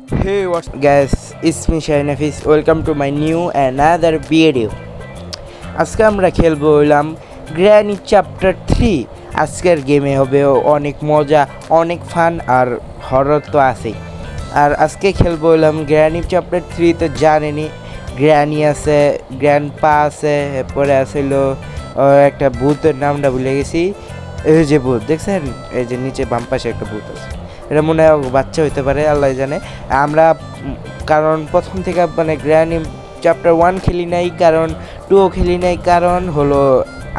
Hey, what's guys? It's me Shainafis. Welcome to my new another video. আজকে আমরা খেলবো হইলাম গ্র্যানি চ্যাপ্টার 3। আজকের গেমে হবে অনেক মজা, অনেক ফান আর হরর তো আছেই। আর আজকে খেলবো হইলাম গ্র্যানি চ্যাপ্টার 3। তো জানেনি গ্র্যানি আছে, গ্র্যান্ডপা আছে, এরপরে আসছিল একটা ভূতের নামটা ভুলে গেছি। এই যে ভূত দেখছেন, এই যে নিচে বাম পাশে একটা ভূত আছে, এটা মনে হয় বাচ্চা হইতে পারে, আল্লাহ জানে। আমরা কারণ প্রথম থেকে মানে গ্র্যানি চ্যাপ্টার 1 খেলি নাই, কারণ 2ও খেলি নাই, কারণ হলো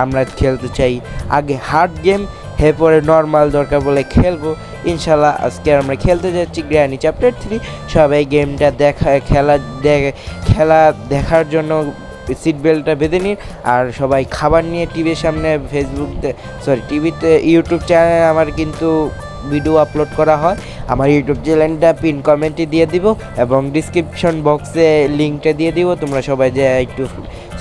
আমরা খেলতে চাই আগে হার্ড গেম, এরপরে নর্মাল দরকার বলে খেলবো ইনশাল্লাহ। আজকে আমরা খেলতে যাচ্ছি গ্র্যানি চ্যাপ্টার 3। সবাই গেমটা খেলা দেখার জন্য সিট বেল্টটা বেঁধে নিন। আর সবাই খাবার নিয়ে টিভির সামনে, টিভিতে ইউটিউব চ্যানেলে আমার কিন্তু ভিডিও আপলোড করা হয়, আমার ইউটিউব চ্যানেলটা পিন কমেন্টে দিয়ে দিব এবং ডিসক্রিপশন বক্সে লিঙ্কটা দিয়ে দিব, তোমরা সবাই যে একটু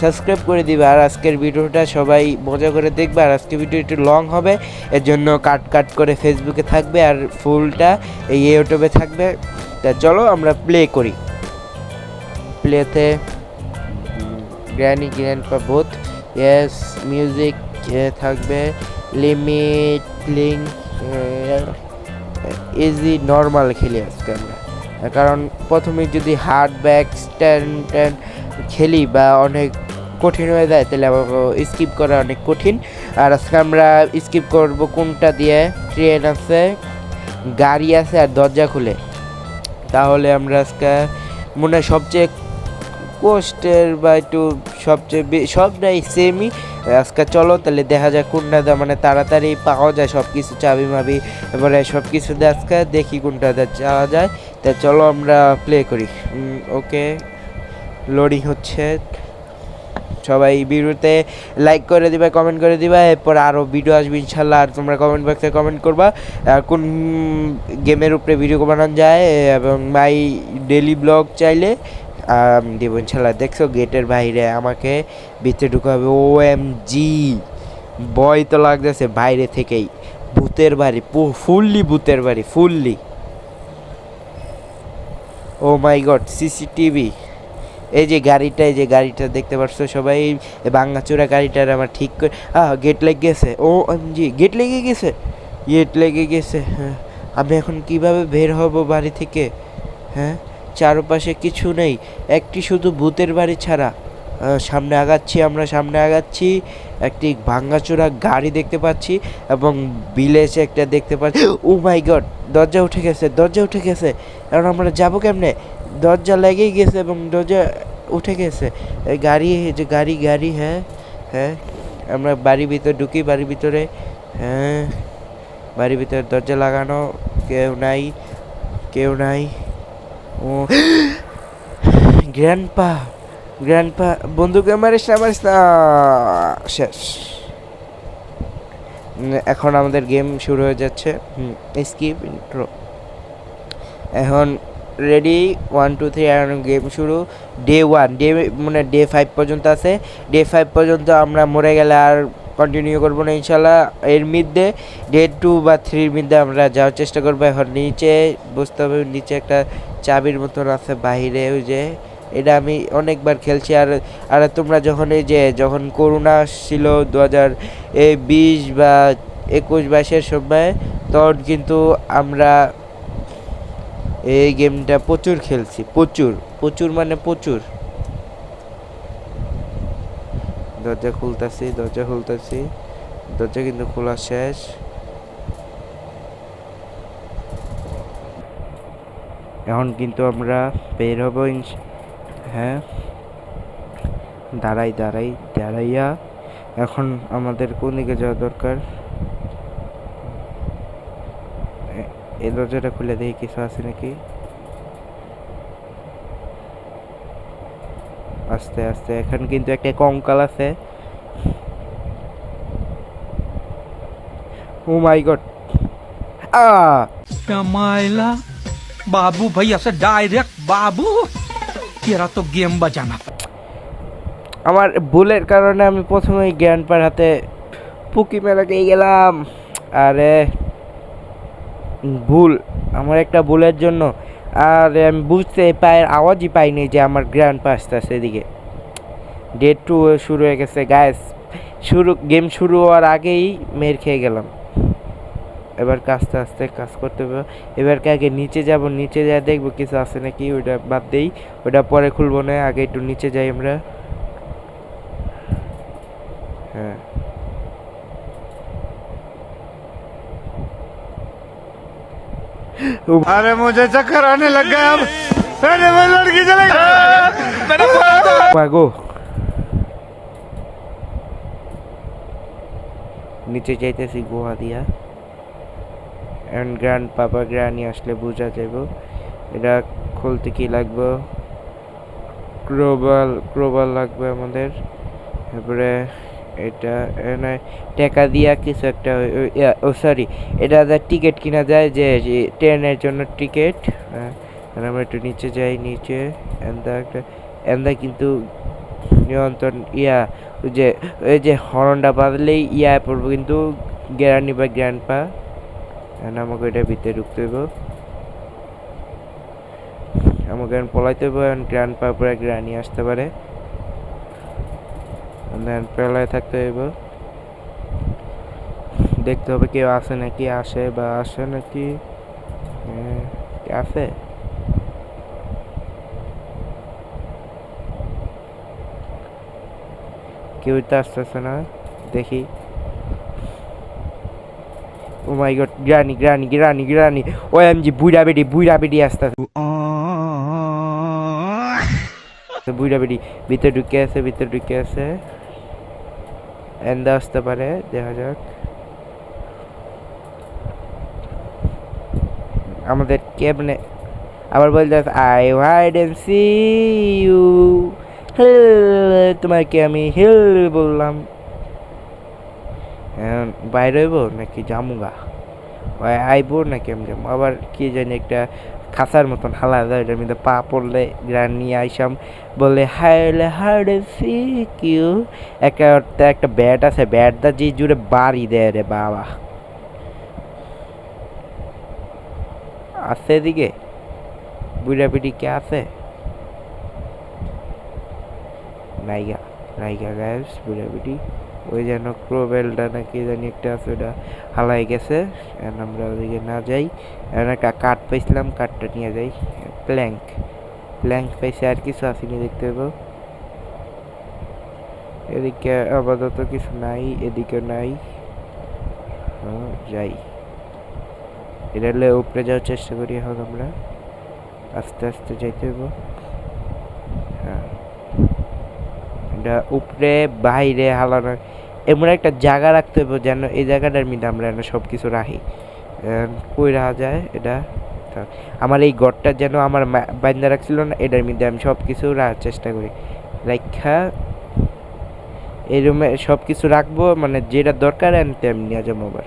সাবস্ক্রাইব করে দিবে। আর আজকের ভিডিওটা সবাই মজা করে দেখবে। আর আজকের ভিডিও একটু লং হবে, এর জন্য কাট করে ফেসবুকে থাকবে আর ফুলটা এই ইউটিউবে থাকবে। তা চলো আমরা প্লে করি। প্লেতে গ্র্যান্ডপা বোথ, ইয়েস, মিউজিক থাকবে, লিমিট লিঙ্ক ইজি নর্মাল খেলি আজকে আমরা, কারণ প্রথমে যদি হার্ড ব্যাক স্ট্যান্ড খেলি বা অনেক কঠিন হয়ে যায় তাহলে আমার স্কিপ করা অনেক কঠিন। আর আজকে আমরা স্কিপ করব কোনটা দিয়ে, ট্রেন আছে, গাড়ি আছে আর দরজা খুলে। তাহলে আমরা আজকে মনে হয় সবচেয়ে কষ্টের বা একটু সবচেয়ে সবটাই সেমই আজকে। চলো তাহলে দেখা যায় কোনটা মানে তাড়াতাড়ি পাওয়া যায় সব কিছু, চাবি মাবি এবারে সব কিছু আজকে দেখি কোনটা যাওয়া যায়। তা চলো আমরা প্লে করি। ওকে, লোডিং হচ্ছে। সবাই ভিডিওতে লাইক করে দিবা, কমেন্ট করে দিবা, এরপর আরও ভিডিও আসবে ইনশাল্লাহ। আর তোমরা কমেন্ট বক্সে কমেন্ট করবা কোন গেমের উপরে ভিডিও বানানো যায় এবং মাই ডেলি ব্লগ চাইলে দেব ইনশাল্লাহ। দেখছো গেটের বাইরে আমাকে ভিতরে ঢুকে হবে। OMG, ভয় তো লাগতেছে বাইরে থেকেই। ভূতের বাড়ি, ফুললি ভূতের বাড়ি, ফুললি। ও মাই গড, সিসিটিভি। এই যে গাড়িটা দেখতে পাচ্ছ সবাই, ভাঙাচোরা গাড়িটার আমার ঠিক করে গেট লেগে গেছে। OMG, গেট লেগে গেছে। হ্যাঁ, আমি এখন কিভাবে বের হব বাড়ি থেকে? হ্যাঁ, চারপাশে কিছু নেই, একটি শুধু ভূতের বাড়ি ছাড়া। সামনে আগাচ্ছি, একটি ভাঙাচোরা গাড়ি দেখতে পাচ্ছি এবং ভিলেজ একটা দেখতে পাচ্ছি। ও মাই গড, দরজা উঠে গেছে। এখন আমরা যাবো কেমনে? দরজা লেগেই গেছে এবং দরজা উঠে গেছে। গাড়ি। হ্যাঁ, আমরা বাড়ির ভিতরে ঢুকি। বাড়ির ভিতরে দরজা লাগানো, কেউ নাই। ও গ্র্যান্ডপা, বন্ধুকে মারিস না। শেষ। এখন আমাদের গেম শুরু হয়ে যাচ্ছে। Skip intro. এখন রেডি, 1 2 3, এখন গেম শুরু। ডে 1, মানে ডে 5 পর্যন্ত আছে। ডে 5 পর্যন্ত আমরা মরে গেলে আর কন্টিনিউ করবো না ইনশাল্লাহ। এর মধ্যে ডে 2 বা 3 মধ্যে আমরা যাওয়ার চেষ্টা করবো। এখন নিচে বুঝতে হবে, নিচে একটা চাবির মতন আছে বাহিরে, ওই যে এটা আমি অনেকবার খেলছি। আর তোমরা যখন করোনা ছিল 2020 বা 21-22-এর সময়, তখন কিন্তু আমরা এই গেমটা প্রচুর খেলছি, প্রচুর মানে প্রচুর। দরজা খুলতেছি, দরজা কিন্তু খোলা শেষ। এখন কিন্তু আমরা বের হবো। হ্যাঁ, দাঁড়াইয়া এখন আমাদের কোন দিকে যাওয়া দরকার? এই দরজাটা খুলে দেখি কিছু আছে নাকি। আস্তে এখন কিন্তু একটা কঙ্কাল আছে। ও মাই গড, मायला बाबू भाई ऐसे डायरेक्ट बाबू तेरा तो गेम बजाना। আমার ভুলের কারণে আমি প্রথমেই গ্র্যান্ডপার হাতে পুকি মেরে গেলাম। আরে ভুল, আমার একটা ভুলের জন্য আর আমি বুঝতে পাই, আওয়াজই পাইনি যে আমার গ্র্যান্ড পা আসতেছে এদিকে। ডে 2 শুরু হয়ে গেছে গাইস। গেম শুরু হওয়ার আগেই মের খেয়ে গেলাম। এবার আস্তে আস্তে কাজ করতে হবে। এবার আগে নিচে যাব, নিচে যা দেখবো কিছু আছে নাকি, ওইটা বাদ দেই, ওইটা পরে খুলবো না, আগে একটু নিচে যাই আমরা। হ্যাঁ अरे मुझे चक्कर आने लग गया अब। अरे वो लड़की चले মাগো, নিচে যাইতেছি গোয়া দিয়া। এন্ড গ্র্যান্ড পাপা গ্র্যানি আসলে বোঝা যাব। এটা খুলতে কি লাগবে? ক্রোবাল লাগবে আমাদের। তারপরে এটা এনে টাকা দিয়া কিছু একটা, ও সরি, এটা টিকিট কিনা যায়, যে ট্রেনের জন্য টিকিট। আমরা একটু নিচে যাই, নিচে এন্দা কিন্তু নিয়ন্ত্রণ ওই যে হর্নটা বাজলেই পড়বো কিন্তু গ্যারানি বা গ্র্যান্ড পা। আমাকে এটা ভিতরে ঢুকতে হইব, আমাকে পলাইতে হইব। গ্র্যান্ড পা পরে গ্রানি আসতে পারে, পেলায় থাকতে হইব। দেখতে হবে কেউ আসে নাকি, আসে বা আসে নাকি, আছে। কেউ তো আসতেছে না, দেখি। ও মাই গড, গ্রানি ওএমজি, বুইড়া বেডি আসতেছে। বুইড়া বেডি ভিতরে ঢুকে আছে। এন্দা আসতে পারে, দেখা যাক। আমাদের কেমনে আবার বলতে I hide and see you, তোমাকে আমি হেল বললাম। বাইরে হইব নাকি জামুগা, আইব নাকি আমি যাবো? আবার কি জানি একটা খাসার মতন হালা যায়, এটার মধ্যে পা পড়লে গ্রান নিয়ে আইসাম, বলে হাইড এন্ড সি ইউ। একটা ব্যাট আছে, ব্যাটটা যে জুড়ে বাড়ি দেয় রে বাবা। আছে এদিকে বুড়া পিটি কে আছে? নাইগা গাইস, বুড়া পিটি। ওই যেন ক্রোবেলটা নাকি জানি একটা আছে, ওটা হালাই গেছে। আমরা ওদিকে না যাই। একটা কাঠ পাইছিলাম, কাঠটা নিয়ে যাই। প্ল্যাঙ্ক পাইছে, আর কিছু আসেনি দেখতে পাবো। এদিকে আপাতত কিছু নাই, এদিকে নাই। যাই, এটা উপরে যাওয়ার চেষ্টা করি এখন আমরা। আস্তে আস্তে যাইতে হইব। হ্যাঁ, এটা উপরে বাইরে হালানো এমন একটা জায়গা রাখতে হবে যেন এই জায়গাটার মধ্যে আমরা সব কিছু রাখি। কই রাখা যায় এটা? আমার এই ঘরটা যেন আমার বান্ধা রাখছিল না, এটার মধ্যে আমি সব কিছু রাখার চেষ্টা করি। রাখা এই রুমে সব কিছু রাখবো, মানে যেটা দরকার আনতে আমি নিয়ে যাবো। আবার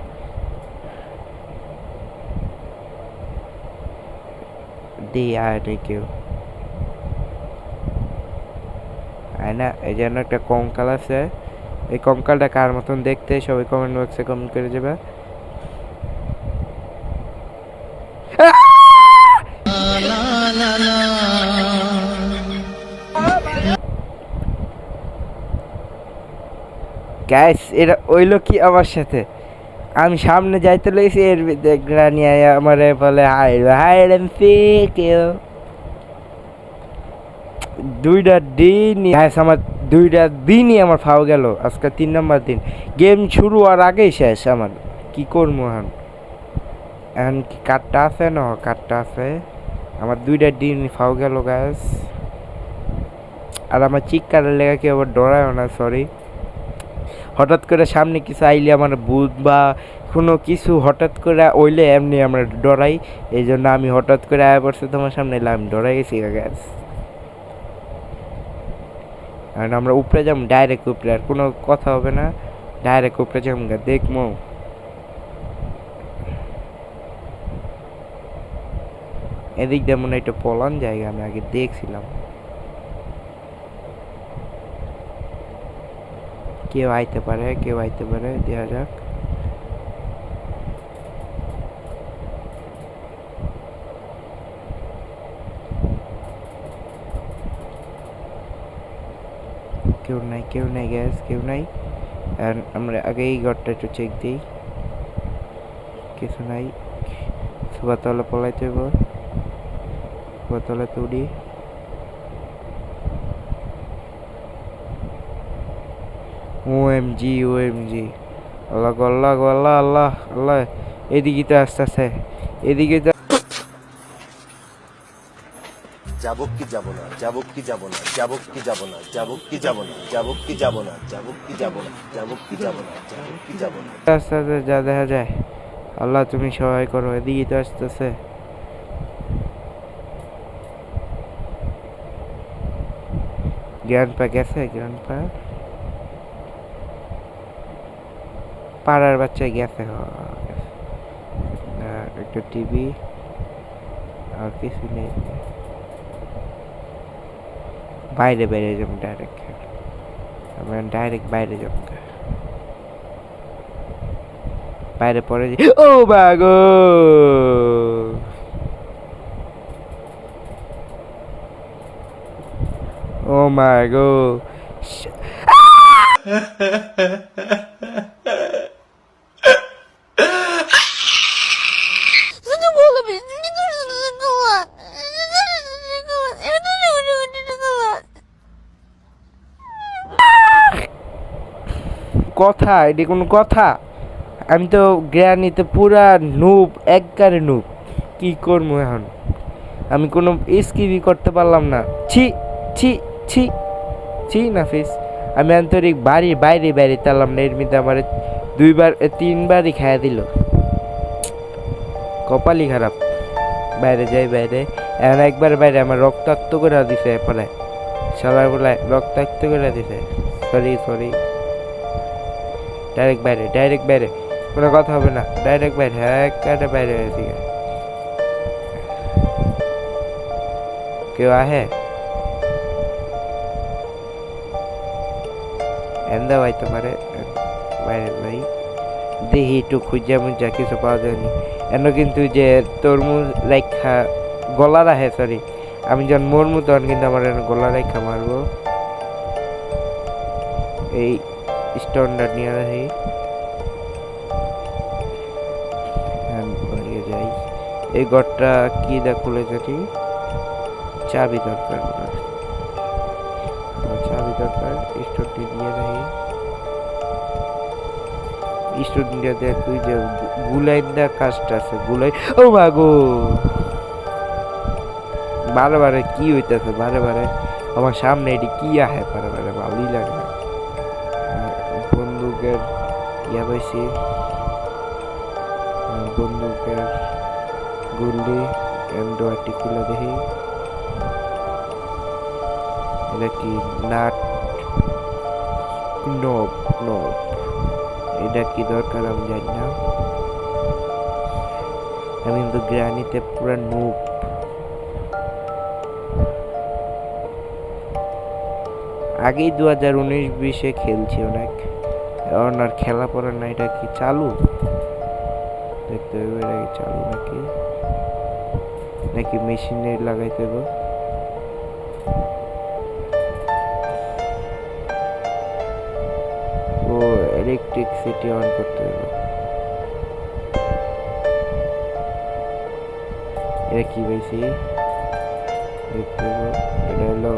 দিয়ে আর কেউ আয় না। এই যেন একটা কঙ্কাল আছে, এই কঙ্কালটা কার মতন দেখতে সবাই কমেন্ট বক্সে কমেন্ট করে যাবে। গ্যাস, এটা ওইলো কি আমার সাথে? আমি সামনে যাইতে লইছি, এর গ্রানি আমারে বলে হাইড এন্ড সিক ইউ। দুইটা দিনই আমার, দুইটা দিনই আমার ফাও গেল। আজকে 3 নম্বর দিন, গেম শুরু হওয়ার আগেই শেষ আমার। কি করবো এখন কি কার্ডটা আছে? না, কার্ডটা আছে। আমার 2টা দিন ফাও গেল গ্যাস। আর আমার চিৎকারের লেগে কেউ আবার ডরায়ও না, সরি। হঠাৎ করে সামনে কিছু আইলে আমার ভূত বা কোনো কিছু হঠাৎ করে ওইলে এমনি আমরা ডরাই। এই জন্য আমি হঠাৎ করে আয়া পড়ছে তোমার সামনে, আমি ডরাই গেছি গ্যাস। আর আমরা উপরে যাবো, ডাইরেক্ট উপরে, আর কোনো কথা হবে না। ডাইরেক্ট উপরে যাবো, দেখবো। এদিক দিয়ে মনে হয় একটা পলান জায়গা, আমি আগে দেখছিলাম। কেউ আইতে পারে, দেখা যাক। কেউ নাই গ্যাস, কেউ নাই। আর আমরা আগে এই ঘরটা একটু চেক দিই, কিছু নাই। সুবাতলা পলাইতে হইব, সুবাতলা তুড়ি। ওএমজি আল্লাহ আল্লাহ আল্লাহ আল্লাহ আল্লাহ, এদিকে তো আসতেছে, এদিকে তো। যাবো কি যাব না, যাবো কি যাব না, যাবো কি যাব না, যাবো কি যাব না, যাবো কি যাব না, যাবো কি যাব না, যাবো কি যাব না, যাবো কি যাব না। আস্তে আস্তে যা দেখা যায়। আল্লাহ তুমি সহায় করো, এদিকে তো আসতেছে। গ্র্যান্ডপা গেছে, গ্র্যান্ডপা পাড়ার বাচ্চা গেছে। একটা টিভি আর কিছু নেই। বাইরে বাইরে যাবো ডাইরেক্ট, আমরা ডাইরেক্ট বাইরে যাবো। বাইরে পরে ও বাগো, ও মাই গো। কথা এটি কোনো কথা? আমি তো জ্ঞানীতে পুরা নুব, একবারে নুব। কি করবো এখন? আমি কোনো স্কিপই করতে পারলাম না। ছি ছি ছি ছি নাফিস, আমি আন্তরিক বাড়ির বাইরে বাইরে তারলাম না। এর মধ্যে আমার 3বারই খাইয়া দিল। কপালই খারাপ। বাইরে যাই, বাইরে এখন একবার বাইরে আমার রক্তাক্ত করে দিছে। এরপরে সবার বলে রক্তাক্ত করে দিছে। সরি, ডাইরেক্ট বাইরে, কোনো কথা হবে না। ডাইরেক্ট বাইরে, হ্যাঁ কাটে বাইরে হয়েছি। কেউ আহে এন্দা ভাই তোমারে বাইরে ভাই দেখি একটু খুঁজা মুজা কিছু পাওয়া যায়নি এন। কিন্তু যে তরমুজ রাখা গলা রাখে, সরি আমি যখন মরমু তখন কিন্তু আমার গলা রাখা মারবো। এই স্টোনটা নিয়ে রাখি, যাই। এই ঘরটা কি দা খুলেছে? ঠিক চাবি দরকার, চাবি দরকার। স্টোনটি নিয়ে রাখি। স্টোনটা দেখ তুই যে গুলাই দা কাজটা আছে, গুলাই। ও মাগো, বারে কি হইতেছে? বারে আমার সামনে এটি কি আহে? বারে ভালোই লাগে না। বন্দুকের ইয়া পাইছি, বন্দুকের গুলি। এন্ড্রয়েডটি খুলে দেখি, এটা কি? নাট নব, এটা কি দরকার আমি জানি না। আমি কিন্তু গ্রানিতে পুরো নুব। আগেই 2019-20 খেলছি অনেক, এখন আর খেলা পড়ে না। এটা কি চালু? দেখতে হবে এটা কি চালু নাকি মেশিনে লাগাইতে হবে। ও ইলেকট্রিসিটি অন করতে হবে। এটা কি পাইছি দেখতে হবে। এটা হলো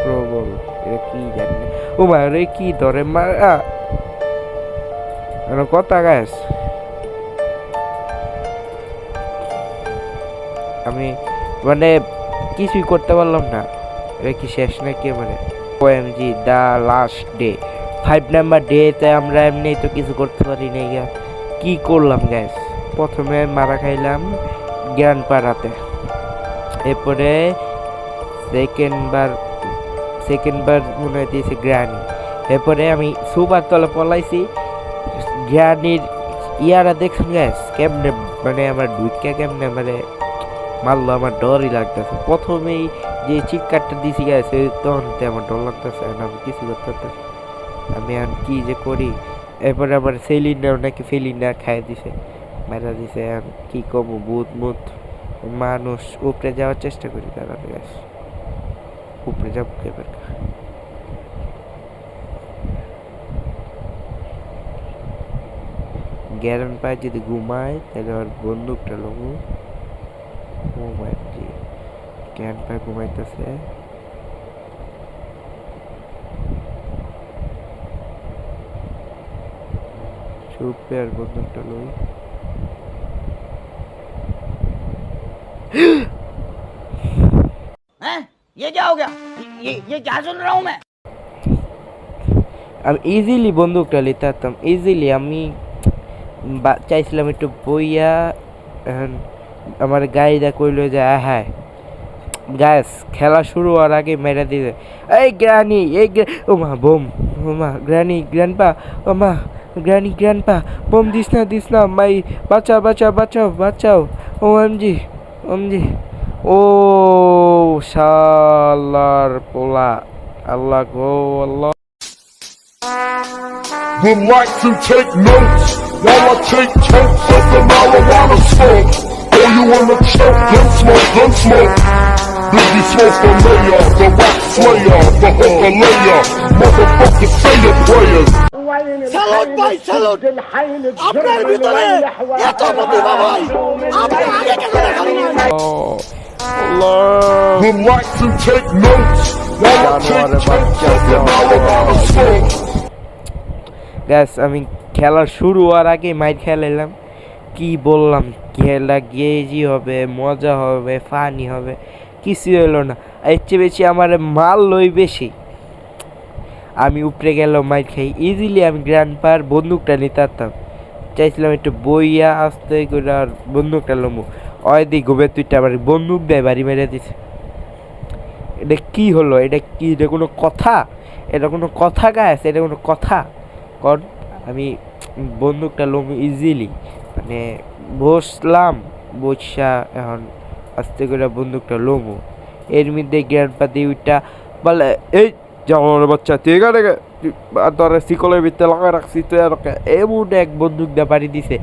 প্রবল, এটা কি জানি না। ও মা রে, কি ধরে মারা কথা গাছ। আমি মানে কিছুই করতে পারলাম না। এটা কি শেষ নাকি? মানে OMG the last day, 5 number ডেতে আমরা এমনি তো কিছু করতে পারি না। কি করলাম গ্যাস? প্রথমে মারা খাইলাম জ্ঞান পাড়াতে, এরপরে সেকেন্ড বার মনে হয় দিয়েছে গ্রানি। এরপরে আমি সুপার তলে পলাইছি। গ্রানির ইয়ারা দেখছেন গ্যাস কেমনে, মানে আমার ঢুকিয়া কেমনে মানে মারলো, আমার ডরই লাগতেছে। প্রথমেই যে চিৎকারটা দিছি গেছে তখন আমার ডর লাগতেছে, আমি কিছু করতে পারতেছি। আমি আর কি যে করি। এরপরে আবার সিলিন্ডার খাই দিছে, মেরা দিছে। কি কম বুধ মুধ মানুষ উপরে যাওয়ার চেষ্টা করি, তারা উপরে যাবো এবার। গ্যারান পায় যদি ঘুমায় তাহলে আর বন্দুকটা লমু মোবাইল গ্যারান পায় ঘুমাইতেছে চুপে আর বন্দুকটা লই ये क्या हो गया ये क्या सुन रहा हूँ मैं আমি ইজিলি বন্দুকটা নিতে পারতাম ইজিলি আমি চাইছিলাম একটু বইয়া এখন আমার গাড়িটা কইলো যে হ্যাঁ গ্যাস খেলা শুরু হওয়ার আগে মেরে দিতে এই গ্রানি ও মা বোম ও মা গ্র্যান্ডপা ও মা গ্র্যান্ডপা বোম দিস না মাই বাঁচাও ও এমজি ও শালার পোলা আল্লাহ গো আল্লাহ Relax and take notes while I take totes of the marijuana smoke. Throw you in the choke, gun smoke. Biggie smoke the mayor, the rock slayer, the hooker layer. Motherfuckers say your prayers. Salute ভাই salute আপনার ভিতরে এত প্রতিভা ভাই আপনি আগে কেন দেখালেন না? আল্লাহ Relax and take notes while I take totes of the marijuana smoke. Gas আমি খেলা শুরু হওয়ার আগে মাইর খেলাইলাম কি বললাম খেলা গেজি হবে মজা হবে ফানি হবে কিছু হলো না এর চেয়ে বেশি আমার মাল লই বেশি আমি উপরে গেল মাইর খাই ইজিলি আমি গ্র্যান্ডপার বন্দুকটা নিতে পারতাম চাইছিলাম একটু বইয়া আসতে করে আর বন্দুকটা লমু অয় দি গোবে তুইটা আমার বন্দুক দেয় বাড়ি মেরে দিছে এটা কি হলো এটা কোনো কথা গাছ এটা কোনো কথা কর আমি বন্দুকটা লমু ইজিলি মানে বসলাম বসা এখন আস্তে করে বন্দুকটা লমু এর মধ্যে গ্র্যান্ডপা দিউটা বলে এই যেমন বাচ্চা তুই এখানে তোর শিকলের ভিতরে লাগা রাখছি তুই আর এমন এক বন্দুক দিয়ে বাড়ি দিছে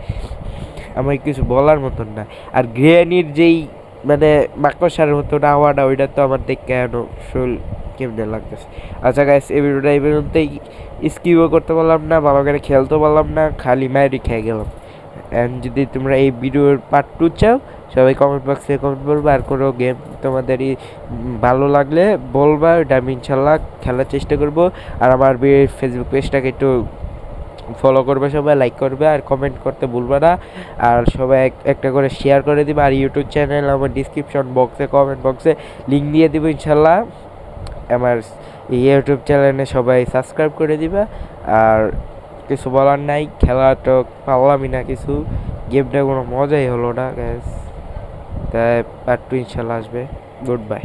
আমার কিছু বলার মতন না আর গ্রেনির যেই মানে মাকড়সার মতো আওয়াটা ওইটা তো আমার দেখে কেন শোল কেমনে লাগতেছে আচ্ছা গাইস এই ভিডিওটা এই পর্যন্তই স্কিপও করতে পারলাম না ভালো করে খেলতে পারলাম না খালি মায়েরই খেয়ে গেলাম অ্যান্ড যদি তোমরা এই ভিডিওর পার্ট 2 চাও সবাই কমেন্ট বক্সে কমেন্ট করবে আর কোনো গেম তোমাদেরই ভালো লাগলে বলবা ওটা আমি ইনশাল্লাহ খেলার চেষ্টা করব আর আমার ফেসবুক পেজটাকে একটু ফলো করবে সবাই লাইক করবে আর কমেন্ট করতে ভুলবে না আর সবাই একটা করে শেয়ার করে দিবে আর ইউটিউব চ্যানেল আমার ডিসক্রিপশন বক্সে কমেন্ট বক্সে লিঙ্ক দিয়ে দেবো ইনশাল্লাহ আমার ইউটিউব চ্যানেলে সবাই সাবস্ক্রাইব করে দিবে আর কিছু বলার নাই খেলা তো পারলামই না কিছু গেমটা কোনো মজাই হলো না গ্যাস তাই পার্ট 2 ইনশাল্লাহ আসবে গুড বাই